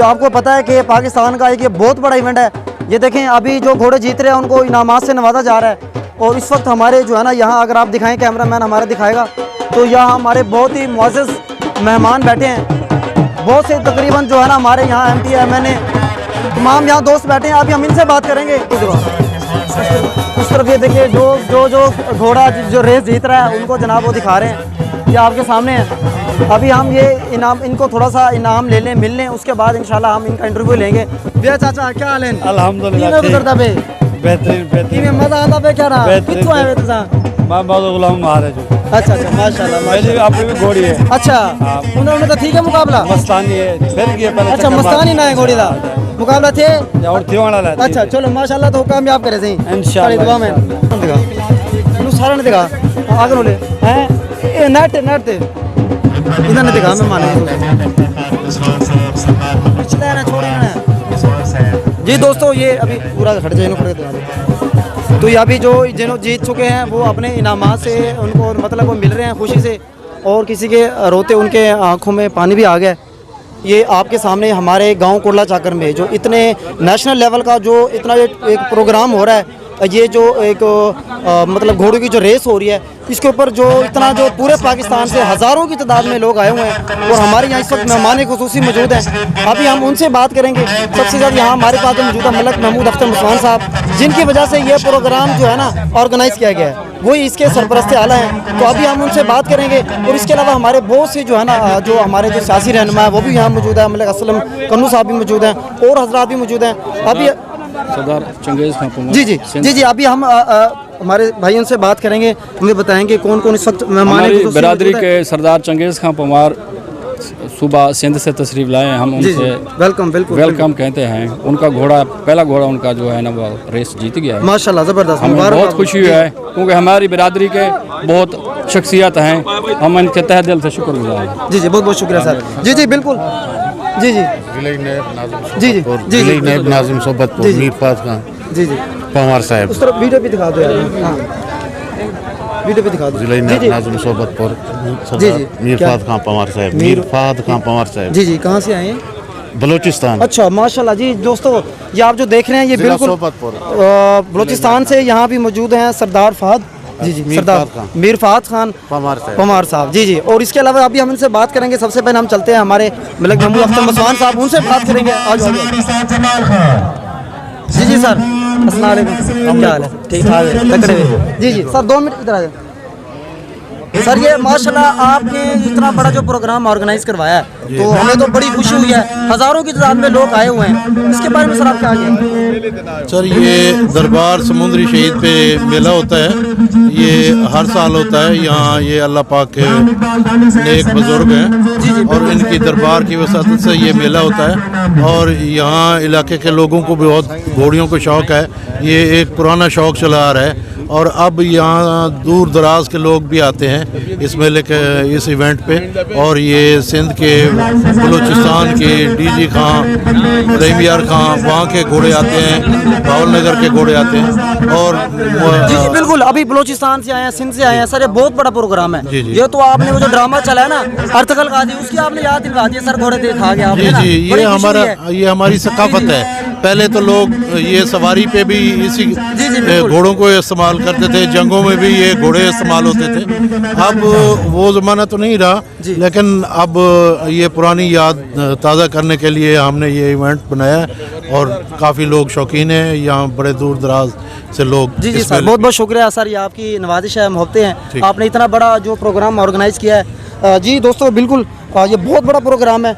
आपको पता है कि पाकिस्तान का एक ये बहुत बड़ा इवेंट है। ये देखें अभी जो घोड़े जीत रहे हैं उनको इनामात से नवाजा जा रहा है। और इस वक्त हमारे जो है ना यहाँ अगर आप दिखाएं, कैमरामैन हमारा दिखाएगा, तो यहाँ हमारे बहुत ही मुअज़्ज़ज़ मेहमान बैठे हैं। बहुत से तकरीबन जो है ना हमारे यहाँ MT MNA तमाम यहाँ दोस्त बैठे हैं। अभी हम इनसे बात करेंगे। उस तरफ ये देखिए जो घोड़ा जो रेस जीत रहा है उनको जनाब वो दिखा रहे हैं, ये आपके सामने है। अभी हम ये इनाम इनको थोड़ा सा इनाम ले लें, मिल लें, उसके बाद इंशाल्लाह हम इनका इंटरव्यू लेंगे। भैया चाचा क्या हाल है? अल्हम्दुलिल्लाह बेहतरीन मजा आता है। क्या रहा कितने आए थे? मैं बहुत गुलाम महाराज हूं। अच्छा माशाल्लाह मेरी अपनी भी घोड़ी है। अच्छा उन्होंने तो ठीक है मुकाबला मस्तानी है फिर किया पहले। अच्छा मस्तानी ना है घोड़ी दा मुकाबला थे और थी वाला। अच्छा चलो माशाल्लाह तो कामयाब करे सही इंशाल्लाह दुआ में दिखा सारा ने दिखा आगे बोले हैं नेट ते इन्होंने दिखा मैं माने पिछले ना छोड़े ना जी दोस्तों। ये अभी पूरा खड़ जाए खड़े दिखा। तो ये अभी जो जीत चुके हैं वो अपने इनामात से उनको मतलब वो मिल रहे हैं खुशी से, और किसी के रोते उनके आंखों में पानी भी आ गया। ये आपके सामने हमारे गांव कोटला चाकर में जो इतने नेशनल लेवल का जो इतना एक प्रोग्राम हो रहा है, ये जो एक मतलब घोड़ों की जो रेस हो रही है, इसके ऊपर जो इतना जो पूरे पाकिस्तान से हज़ारों की तादाद में लोग आए हुए हैं और हमारे यहाँ इस वक्त मेहमान खुसूसी मौजूद हैं। अभी हम उनसे बात करेंगे। सबसे ज़्यादा यहाँ हमारे पास मौजूद है मलक महमूद अख्तर मुस्वान साहब, जिनकी वजह से ये प्रोग्राम जो है ना ऑर्गेनाइज़ किया गया है, वही इसके सरपरस्त आला हैं। तो अभी हम उनसे बात करेंगे। और इसके अलावा हमारे बहुत से जो है ना जो हमारे जो सियासी रहनुमा है वो भी यहाँ मौजूद है। मलक असलम कन्नू साहब भी मौजूद हैं और हजरात भी मौजूद हैं। अभी सरदार चंगेज़ खान जी अभी हम हमारे भाइयों से बात करेंगे, हमें बताएंगे कौन कौन इस वक्त हमारी बिरादरी के सरदार चंगेज़ खान पमार सुबह सिंध से तशरीफ़ लाए हैं। हम उनसे वेलकम कहते हैं। उनका घोड़ा पहला घोड़ा उनका जो है ना वो रेस जीत गया है माशाल्लाह, ज़बरदस्त। हमें बहुत खुशी हुई है क्योंकि हमारी बिरादरी के बहुत शख्सियत हैं। हम इनके तहे दिल से शुक्रगुजार हैं। जी बहुत बहुत शुक्रिया सर। जी बिल्कुल जी नाज़िम सोबतपुर मीर फाद खान पमार साहब। उस तरफ वीडियो भी दिखा दो यार। हाँ वीडियो भी दिखा दो। नाज़िम सोबतपुर मीर फाद खान पमार साहब। मीर फाद खान पमार साहब जी कहाँ से आए हैं? बलूचिस्तान। अच्छा माशाल्लाह। जी दोस्तों ये आप जो देख रहे हैं ये बिल्कुल बलूचिस्तान से यहाँ भी मौजूद हैं सरदार फाद सरदार मीर फाद खान पमार साहब। जी और इसके अलावा अभी हम इनसे बात करेंगे। सबसे पहले हम चलते हैं हमारे मलक महमूद अख्तर मुस्वान साहब, उनसे बात करेंगे। जी सर अस्सलाम वालेकुम, क्या हाल है? ठीक ठाक है तकड़े। जी सर 2 मिनट इधर आ जाए। सर ये माशाल्लाह आपने इतना बड़ा जो प्रोग्राम ऑर्गेनाइज करवाया है तो हमें तो बड़ी खुशी हुई है। हज़ारों की तादाद में लोग आए हुए हैं, इसके बारे में सर आप क्या कहेंगे? सर ये दरबार समुद्री शहीद पे मेला होता है, ये हर साल होता है। यहाँ ये अल्लाह पाक के नेक बुजुर्ग हैं और इनकी दरबार की वसात से ये मेला होता है। और यहाँ इलाके के लोगों को भी बहुत घोड़ियों को शौक़ है। ये एक पुराना शौक़ चला आ रहा है और अब यहाँ दूर दराज के लोग भी आते हैं इस मेले के इस इवेंट पे। और ये सिंध के बलूचिस्तान के DG खां रहीम खां वहाँ के घोड़े आते हैं, भावल नगर के घोड़े आते हैं। और जी बिल्कुल अभी बलूचिस्तान से आए हैं, सिंध से आए हैं। सर ये बहुत बड़ा प्रोग्राम है। ये तो आपने वो जो ड्रामा चला है ना अर्तगल गाजी, उसकी आपने याद दिलवा दी सर। घोड़े देखा गया ये हमारी सकाफत है। पहले तो लोग ये सवारी पे भी इसी घोड़ों को इस्तेमाल करते थे, जंगों में भी ये घोड़े इस्तेमाल होते थे। अब वो ज़माना तो नहीं रहा, लेकिन अब ये पुरानी याद ताज़ा करने के लिए हमने ये इवेंट बनाया और काफ़ी लोग शौकीन हैं। यहाँ बड़े दूर दराज से लोग। जी सर बहुत बहुत शुक्रिया सर, ये आपकी नवाजिश है, मोहब्बतें हैं। आपने इतना बड़ा जो प्रोग्राम ऑर्गेनाइज़ किया है। जी दोस्तों बिल्कुल ये बहुत बड़ा प्रोग्राम है।